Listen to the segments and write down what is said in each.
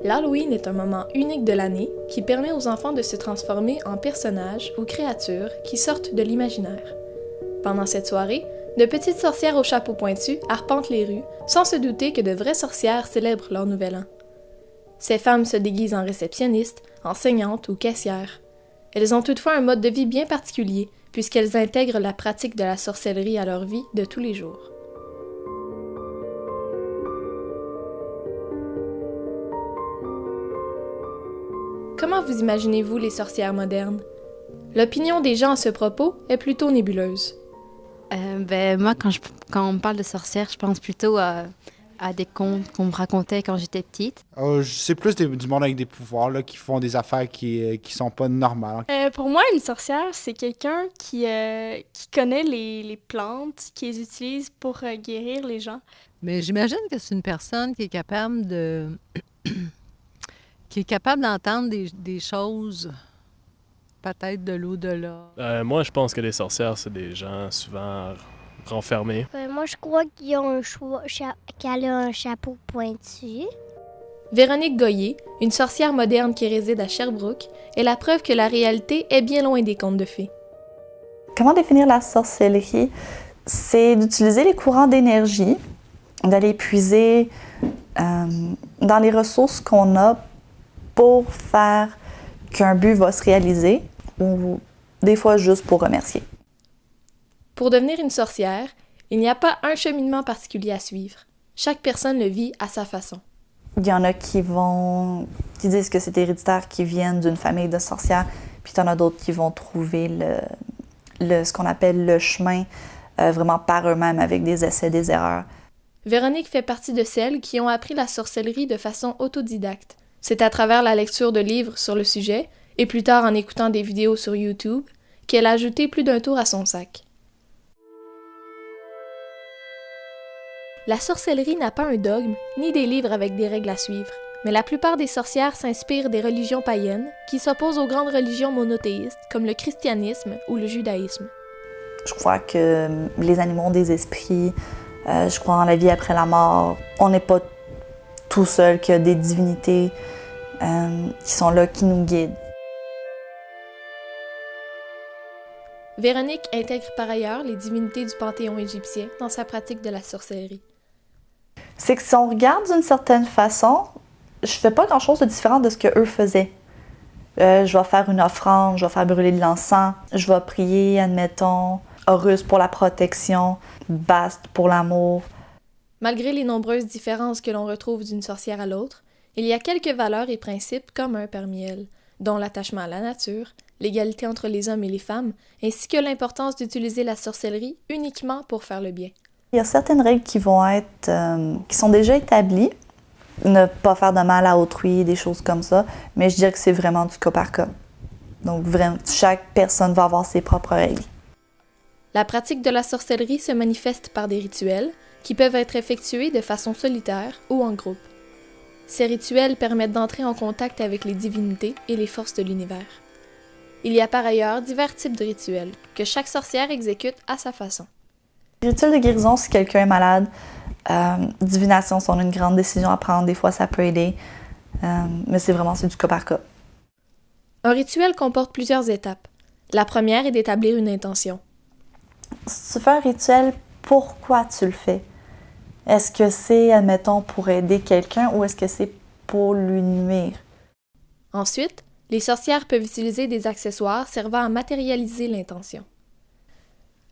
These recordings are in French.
L'Halloween est un moment unique de l'année qui permet aux enfants de se transformer en personnages ou créatures qui sortent de l'imaginaire. Pendant cette soirée, de petites sorcières au chapeau pointu arpentent les rues sans se douter que de vraies sorcières célèbrent leur nouvel an. Ces femmes se déguisent en réceptionnistes, enseignantes ou caissières. Elles ont toutefois un mode de vie bien particulier puisqu'elles intègrent la pratique de la sorcellerie à leur vie de tous les jours. Comment vous imaginez-vous les sorcières modernes? L'opinion des gens à ce propos est plutôt nébuleuse. Moi, quand on me parle de sorcières, je pense plutôt à des contes qu'on me racontait quand j'étais petite. C'est plus du monde avec des pouvoirs là, qui font des affaires qui sont pas normales. Pour moi, une sorcière, c'est quelqu'un qui connaît les plantes, qui les utilise pour guérir les gens. Mais j'imagine que c'est une personne qui est capable qui est capable d'entendre des choses, peut-être de l'au-delà. Moi, je pense que les sorcières, c'est des gens souvent renfermés. Moi, je crois qu'elle a un chapeau pointu. Véronique Goyer, une sorcière moderne qui réside à Sherbrooke, est la preuve que la réalité est bien loin des contes de fées. Comment définir la sorcellerie? C'est d'utiliser les courants d'énergie, d'aller puiser dans les ressources qu'on a pour faire qu'un but va se réaliser ou des fois juste pour remercier. Pour devenir une sorcière, il n'y a pas un cheminement particulier à suivre. Chaque personne le vit à sa façon. Il y en a qui disent que c'est héréditaire, qui viennent d'une famille de sorcières, puis il y en a d'autres qui vont trouver ce qu'on appelle le chemin vraiment par eux-mêmes avec des essais, des erreurs. Véronique fait partie de celles qui ont appris la sorcellerie de façon autodidacte. C'est à travers la lecture de livres sur le sujet, et plus tard en écoutant des vidéos sur YouTube, qu'elle a ajouté plus d'un tour à son sac. La sorcellerie n'a pas un dogme, ni des livres avec des règles à suivre, mais la plupart des sorcières s'inspirent des religions païennes qui s'opposent aux grandes religions monothéistes comme le christianisme ou le judaïsme. Je crois que les animaux ont des esprits, je crois en la vie après la mort. On n'est pas tout seul, qu'il y a des divinités qui sont là, qui nous guident. Véronique intègre par ailleurs les divinités du panthéon égyptien dans sa pratique de la sorcellerie. C'est que si on regarde d'une certaine façon, je fais pas grand-chose de différent de ce qu'eux faisaient. Je vais faire une offrande, je vais faire brûler de l'encens, je vais prier, admettons, Horus pour la protection, Bast pour l'amour. Malgré les nombreuses différences que l'on retrouve d'une sorcière à l'autre, il y a quelques valeurs et principes communs parmi elles, dont l'attachement à la nature, l'égalité entre les hommes et les femmes, ainsi que l'importance d'utiliser la sorcellerie uniquement pour faire le bien. Il y a certaines règles qui sont déjà établies, ne pas faire de mal à autrui, des choses comme ça, mais je dirais que c'est vraiment du cas par cas. Donc vraiment, chaque personne va avoir ses propres règles. La pratique de la sorcellerie se manifeste par des rituels, qui peuvent être effectués de façon solitaire ou en groupe. Ces rituels permettent d'entrer en contact avec les divinités et les forces de l'univers. Il y a par ailleurs divers types de rituels, que chaque sorcière exécute à sa façon. Les rituels de guérison, si quelqu'un est malade, divination, si on a une grande décision à prendre, des fois ça peut aider, mais c'est du cas par cas. Un rituel comporte plusieurs étapes. La première est d'établir une intention. Si tu fais un rituel, pourquoi tu le fais? Est-ce que c'est, admettons, pour aider quelqu'un ou est-ce que c'est pour lui nuire? Ensuite, les sorcières peuvent utiliser des accessoires servant à matérialiser l'intention.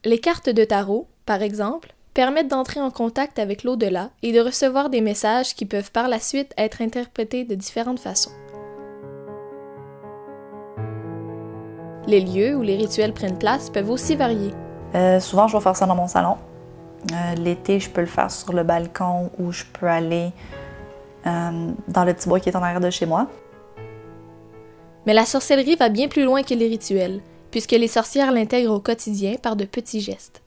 Les cartes de tarot, par exemple, permettent d'entrer en contact avec l'au-delà et de recevoir des messages qui peuvent par la suite être interprétés de différentes façons. Les lieux où les rituels prennent place peuvent aussi varier. Souvent, je vais faire ça dans mon salon. L'été, je peux le faire sur le balcon ou je peux aller dans le petit bois qui est en arrière de chez moi. Mais la sorcellerie va bien plus loin que les rituels, puisque les sorcières l'intègrent au quotidien par de petits gestes.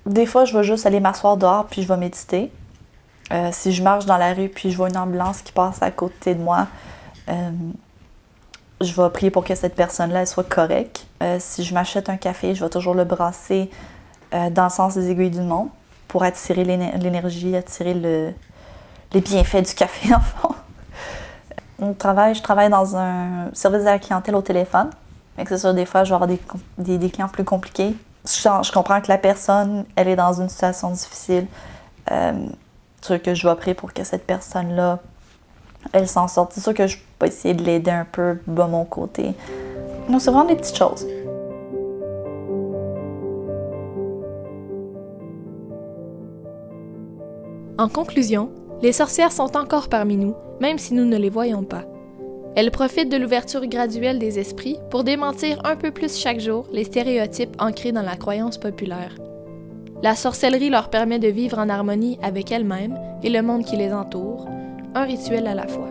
Des fois, je vais juste aller m'asseoir dehors puis je vais méditer. Si je marche dans la rue puis je vois une ambulance qui passe à côté de moi, je vais prier pour que cette personne-là elle soit correcte. Si je m'achète un café, je vais toujours le brasser dans le sens des aiguilles d'une montre pour attirer l'énergie, attirer les bienfaits du café, en fond. je travaille dans un service à la clientèle au téléphone. Fait que c'est sûr, des fois, je vais avoir des clients plus compliqués. Je comprends que la personne, elle est dans une situation difficile. C'est sûr que je vais prier pour que cette personne-là, elle s'en sorte. C'est sûr que je peux essayer de l'aider un peu de mon côté. Non, c'est vraiment des petites choses. En conclusion, les sorcières sont encore parmi nous, même si nous ne les voyons pas. Elles profitent de l'ouverture graduelle des esprits pour démentir un peu plus chaque jour les stéréotypes ancrés dans la croyance populaire. La sorcellerie leur permet de vivre en harmonie avec elles-mêmes et le monde qui les entoure, un rituel à la fois.